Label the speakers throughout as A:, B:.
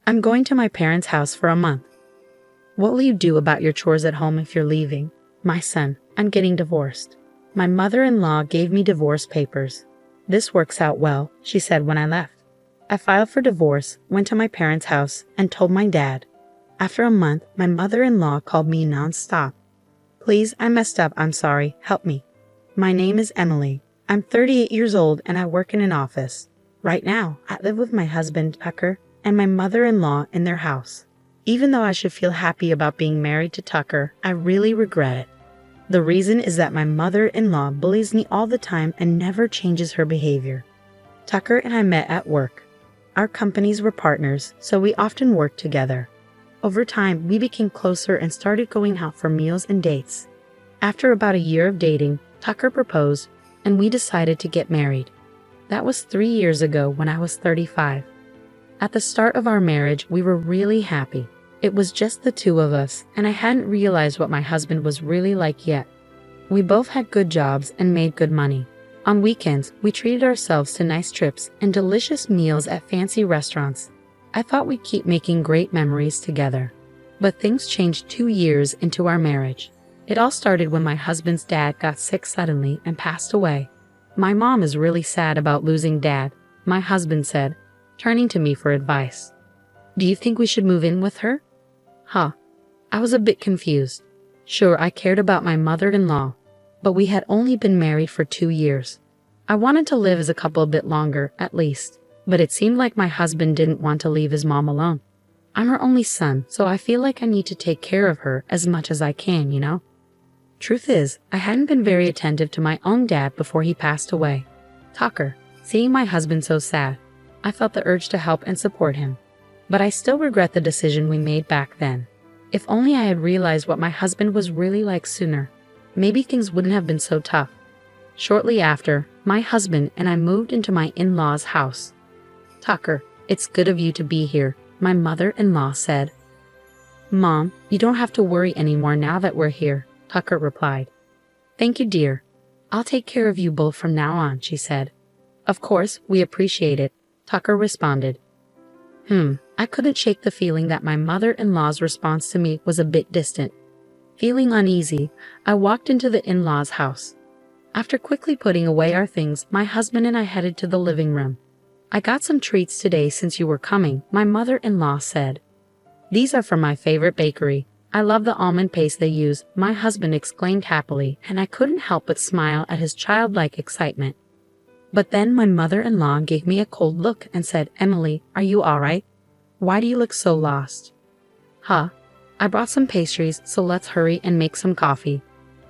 A: I'm going to my parents' house for a month. What will you do about your chores at home if you're leaving? My son, I'm getting divorced. My mother-in-law gave me divorce papers. This works out well, she said when I left. I filed for divorce, went to my parents' house, and told my dad. After a month, my mother-in-law called me non-stop. Please, I messed up, I'm sorry, help me. My name is Emily. I'm 38 years old and I work in an office. Right now, I live with my husband, Tucker, and my mother-in-law in their house. Even though I should feel happy about being married to Tucker, I really regret it. The reason is that my mother-in-law bullies me all the time and never changes her behavior. Tucker and I met at work. Our companies were partners, so we often worked together. Over time, we became closer and started going out for meals and dates. After about a year of dating, Tucker proposed, and we decided to get married. That was 3 years ago when I was 35. At the start of our marriage, we were really happy. It was just the two of us, and I hadn't realized what my husband was really like yet. We both had good jobs and made good money. On weekends, we treated ourselves to nice trips and delicious meals at fancy restaurants. I thought we'd keep making great memories together. But things changed 2 years into our marriage. It all started when my husband's dad got sick suddenly and passed away. My mom is really sad about losing Dad, my husband said, turning to me for advice. Do you think we should move in with her? Huh. I was a bit confused. Sure, I cared about my mother-in-law, but we had only been married for 2 years. I wanted to live as a couple a bit longer, at least, but it seemed like my husband didn't want to leave his mom alone. I'm her only son, so I feel like I need to take care of her as much as I can, you know? Truth is, I hadn't been very attentive to my own dad before he passed away. Tucker, seeing my husband so sad, I felt the urge to help and support him. But I still regret the decision we made back then. If only I had realized what my husband was really like sooner, maybe things wouldn't have been so tough. Shortly after, my husband and I moved into my in-laws' house. Tucker, it's good of you to be here, my mother-in-law said. Mom, you don't have to worry anymore now that we're here, Tucker replied. Thank you, dear. I'll take care of you both from now on, she said. Of course, we appreciate it, Tucker responded. I couldn't shake the feeling that my mother-in-law's response to me was a bit distant. Feeling uneasy, I walked into the in-laws' house. After quickly putting away our things, my husband and I headed to the living room. I got some treats today since you were coming, my mother-in-law said. These are from my favorite bakery. I love the almond paste they use, my husband exclaimed happily, and I couldn't help but smile at his childlike excitement. But then my mother-in-law gave me a cold look and said, Emily, are you all right? Why do you look so lost? Huh? I brought some pastries, so let's hurry and make some coffee.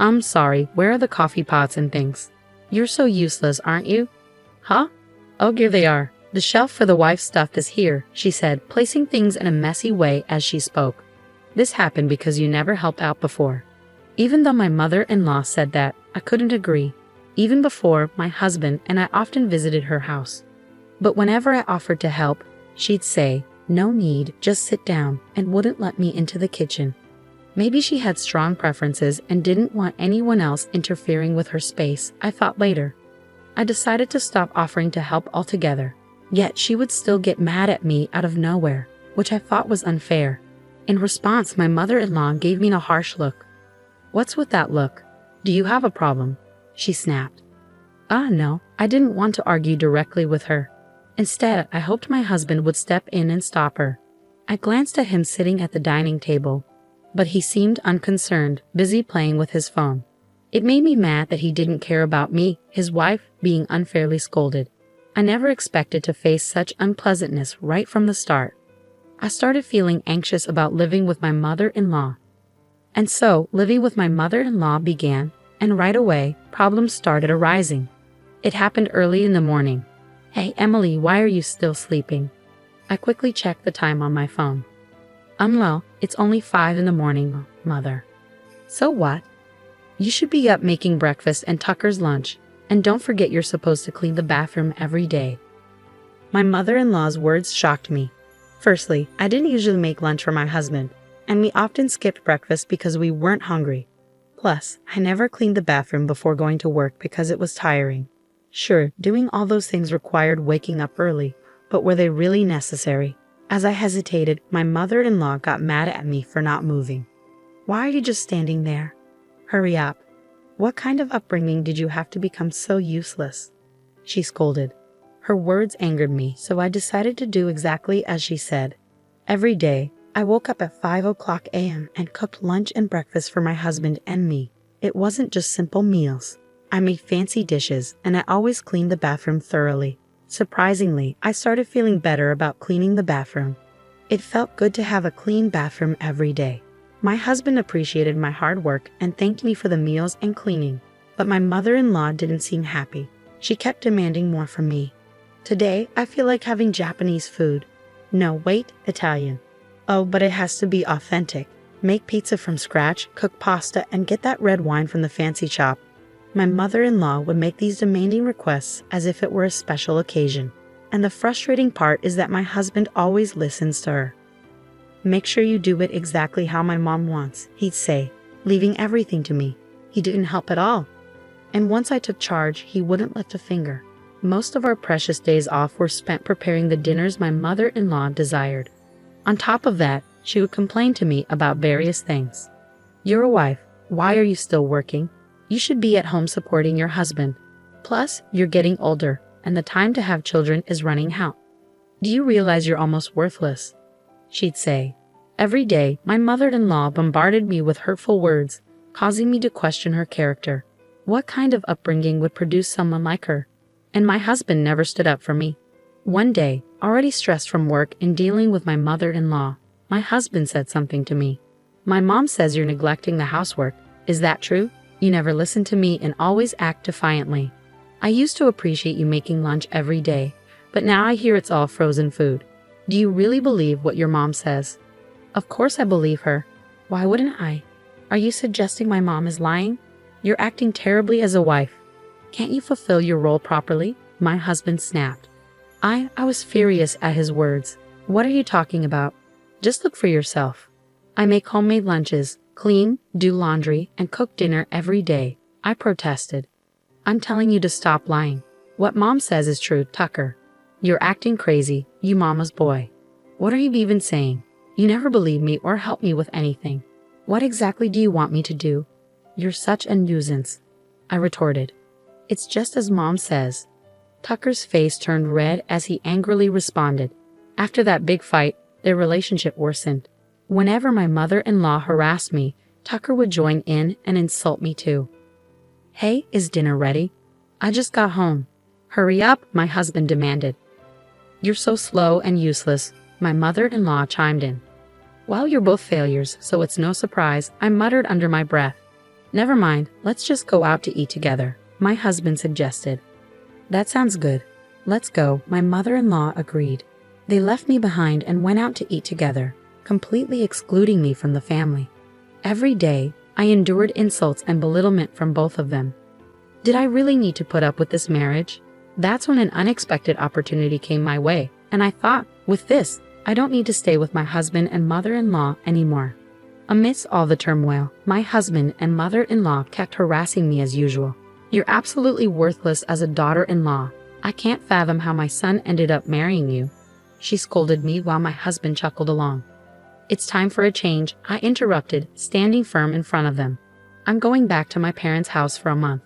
A: I'm sorry, where are the coffee pots and things? You're so useless, aren't you? Huh? Oh, here they are. The shelf for the wife's stuff is here, she said, placing things in a messy way as she spoke. This happened because you never helped out before. Even though my mother-in-law said that, I couldn't agree. Even before, my husband and I often visited her house. But whenever I offered to help, she'd say, no need, just sit down, and wouldn't let me into the kitchen. Maybe she had strong preferences and didn't want anyone else interfering with her space, I thought later. I decided to stop offering to help altogether. Yet she would still get mad at me out of nowhere, which I thought was unfair. In response, my mother-in-law gave me a harsh look. What's with that look? Do you have a problem? She snapped. No, I didn't want to argue directly with her. Instead, I hoped my husband would step in and stop her. I glanced at him sitting at the dining table, but he seemed unconcerned, busy playing with his phone. It made me mad that he didn't care about me, his wife, being unfairly scolded. I never expected to face such unpleasantness right from the start. I started feeling anxious about living with my mother-in-law. And so, living with my mother-in-law began, and right away, problems started arising. It happened early in the morning. Hey, Emily, why are you still sleeping? I quickly checked the time on my phone. Well, it's only 5 in the morning, Mother. So what? You should be up making breakfast and Tucker's lunch, and don't forget you're supposed to clean the bathroom every day. My mother-in-law's words shocked me. Firstly, I didn't usually make lunch for my husband, and we often skipped breakfast because we weren't hungry. Plus, I never cleaned the bathroom before going to work because it was tiring. Sure, doing all those things required waking up early, but were they really necessary? As I hesitated, my mother-in-law got mad at me for not moving. Why are you just standing there? Hurry up. What kind of upbringing did you have to become so useless? She scolded. Her words angered me, so I decided to do exactly as she said. Every day, I woke up at 5 a.m. and cooked lunch and breakfast for my husband and me. It wasn't just simple meals. I made fancy dishes, and I always cleaned the bathroom thoroughly. Surprisingly, I started feeling better about cleaning the bathroom. It felt good to have a clean bathroom every day. My husband appreciated my hard work and thanked me for the meals and cleaning, but my mother-in-law didn't seem happy. She kept demanding more from me. Today, I feel like having Japanese food. No, wait, Italian. Oh, but it has to be authentic. Make pizza from scratch, cook pasta, and get that red wine from the fancy shop. My mother-in-law would make these demanding requests as if it were a special occasion. And the frustrating part is that my husband always listens to her. Make sure you do it exactly how my mom wants, he'd say, leaving everything to me. He didn't help at all. And once I took charge, he wouldn't lift a finger. Most of our precious days off were spent preparing the dinners my mother-in-law desired. On top of that, she would complain to me about various things. You're a wife. Why are you still working? You should be at home supporting your husband. Plus, you're getting older, and the time to have children is running out. Do you realize you're almost worthless? She'd say. Every day, my mother-in-law bombarded me with hurtful words, causing me to question her character. What kind of upbringing would produce someone like her? And my husband never stood up for me. One day, already stressed from work and dealing with my mother-in-law, my husband said something to me. My mom says you're neglecting the housework. Is that true? You never listen to me and always act defiantly. I used to appreciate you making lunch every day, but now I hear it's all frozen food. Do you really believe what your mom says? Of course I believe her. Why wouldn't I? Are you suggesting my mom is lying? You're acting terribly as a wife. Can't you fulfill your role properly? My husband snapped. I was furious at his words. What are you talking about? Just look for yourself. I make homemade lunches, clean, do laundry, and cook dinner every day. I protested. I'm telling you to stop lying. What mom says is true, Tucker. You're acting crazy, you mama's boy. What are you even saying? You never believe me or help me with anything. What exactly do you want me to do? You're such a nuisance, I retorted. It's just as mom says. Tucker's face turned red as he angrily responded. After that big fight, their relationship worsened. Whenever my mother-in-law harassed me, Tucker would join in and insult me too. Hey, is dinner ready? I just got home. Hurry up, my husband demanded. You're so slow and useless, my mother-in-law chimed in. Well, you're both failures, so it's no surprise, I muttered under my breath. Never mind, let's just go out to eat together, my husband suggested. That sounds good. Let's go, my mother-in-law agreed. They left me behind and went out to eat together, completely excluding me from the family. Every day, I endured insults and belittlement from both of them. Did I really need to put up with this marriage? That's when an unexpected opportunity came my way, and I thought, with this, I don't need to stay with my husband and mother-in-law anymore. Amidst all the turmoil, my husband and mother-in-law kept harassing me as usual. You're absolutely worthless as a daughter-in-law. I can't fathom how my son ended up marrying you. She scolded me while my husband chuckled along. It's time for a change, I interrupted, standing firm in front of them. I'm going back to my parents' house for a month.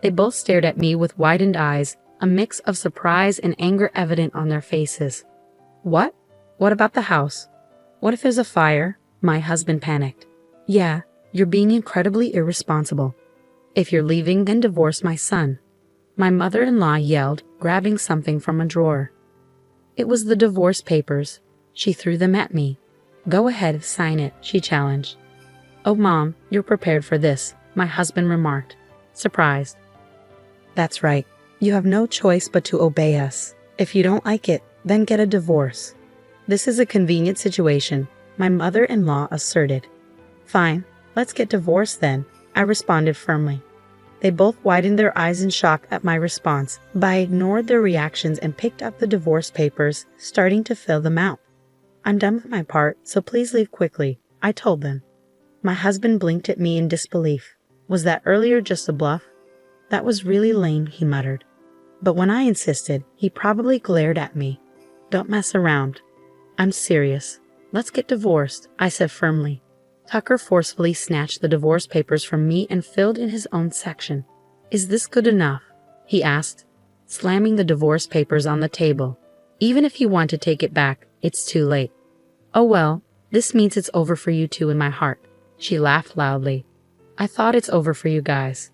A: They both stared at me with widened eyes, a mix of surprise and anger evident on their faces. What? What about the house? What if there's a fire? My husband panicked. Yeah, you're being incredibly irresponsible. If you're leaving, then divorce my son. My mother-in-law yelled, grabbing something from a drawer. It was the divorce papers. She threw them at me. Go ahead, sign it, she challenged. Oh, Mom, you're prepared for this, my husband remarked, surprised. That's right. You have no choice but to obey us. If you don't like it, then get a divorce. This is a convenient situation, my mother-in-law asserted. Fine, let's get divorced then, I responded firmly. They both widened their eyes in shock at my response, but I ignored their reactions and picked up the divorce papers, starting to fill them out. I'm done with my part, so please leave quickly, I told them. My husband blinked at me in disbelief. Was that earlier just a bluff? That was really lame, he muttered. But when I insisted, he probably glared at me. Don't mess around. I'm serious. Let's get divorced, I said firmly. Tucker forcefully snatched the divorce papers from me and filled in his own section. Is this good enough? He asked, slamming the divorce papers on the table. Even if you want to take it back, it's too late. Oh well, this means it's over for you two in my heart. She laughed loudly. I thought it's over for you guys.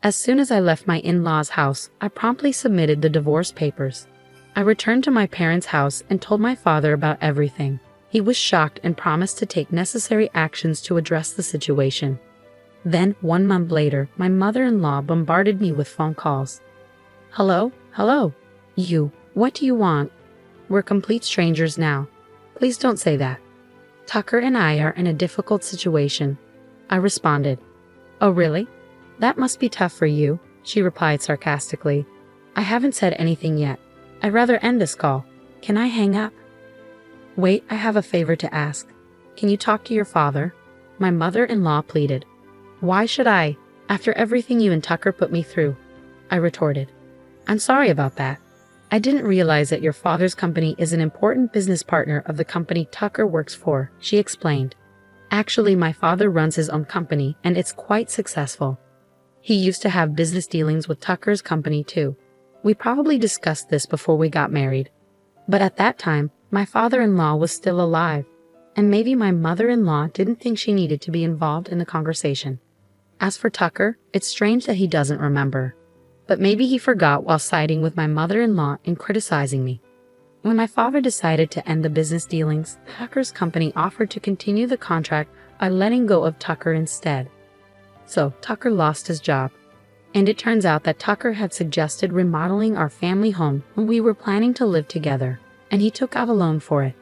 A: As soon as I left my in-laws' house, I promptly submitted the divorce papers. I returned to my parents' house and told my father about everything. He was shocked and promised to take necessary actions to address the situation. Then, 1 month later, my mother-in-law bombarded me with phone calls. Hello? You, what do you want? We're complete strangers now. Please don't say that. Tucker and I are in a difficult situation. I responded. Oh really? That must be tough for you, she replied sarcastically. I haven't said anything yet. I'd rather end this call. Can I hang up? Wait, I have a favor to ask. Can you talk to your father? My mother-in-law pleaded. Why should I, after everything you and Tucker put me through? I retorted. I'm sorry about that. I didn't realize that your father's company is an important business partner of the company Tucker works for, she explained. Actually, my father runs his own company and it's quite successful. He used to have business dealings with Tucker's company too. We probably discussed this before we got married. But at that time, my father-in-law was still alive, and maybe my mother-in-law didn't think she needed to be involved in the conversation. As for Tucker, it's strange that he doesn't remember. But maybe he forgot while siding with my mother-in-law and criticizing me. When my father decided to end the business dealings, Tucker's company offered to continue the contract by letting go of Tucker instead. So Tucker lost his job. And it turns out that Tucker had suggested remodeling our family home when we were planning to live together, and he took out a loan for it.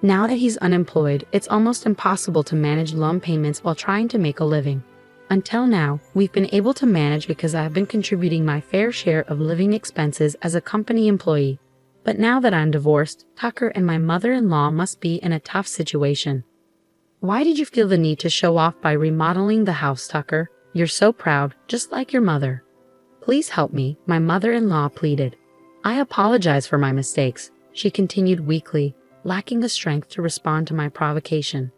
A: Now that he's unemployed, it's almost impossible to manage loan payments while trying to make a living. Until now, we've been able to manage because I've been contributing my fair share of living expenses as a company employee. But now that I'm divorced, Tucker and my mother-in-law must be in a tough situation. Why did you feel the need to show off by remodeling the house, Tucker? You're so proud, just like your mother. Please help me, my mother-in-law pleaded. I apologize for my mistakes, she continued weakly, lacking the strength to respond to my provocation.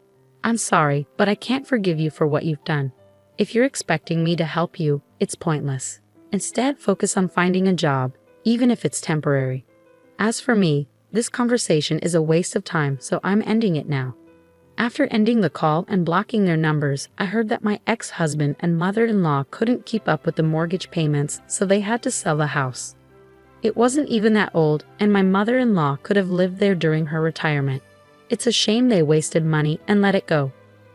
A: I'm sorry, but I can't forgive you for what you've done. If you're expecting me to help you, it's pointless. Instead, focus on finding a job, even if it's temporary. As for me, this conversation is a waste of time, so I'm ending it now. After ending the call and blocking their numbers, I heard that my ex-husband and mother-in-law couldn't keep up with the mortgage payments, so they had to sell the house. It wasn't even that old, and my mother-in-law could have lived there during her retirement. It's a shame they wasted money and let it go.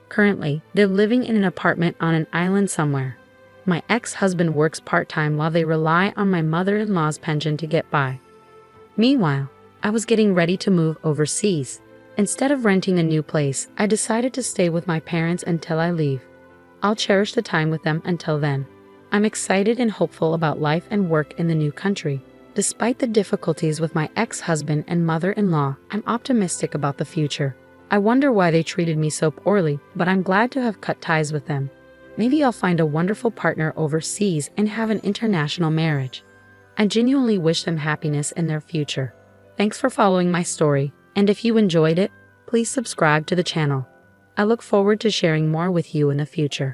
A: Currently, they're living in an apartment on an island somewhere. My ex-husband works part-time while they rely on my mother-in-law's pension to get by. Meanwhile, I was getting ready to move overseas. Instead of renting a new place, I decided to stay with my parents until I leave. I'll cherish the time with them until then. I'm excited and hopeful about life and work in the new country. Despite the difficulties with my ex-husband and mother-in-law, I'm optimistic about the future. I wonder why they treated me so poorly, but I'm glad to have cut ties with them. Maybe I'll find a wonderful partner overseas and have an international marriage. I genuinely wish them happiness in their future. Thanks for following my story. And if you enjoyed it, please subscribe to the channel. I look forward to sharing more with you in the future.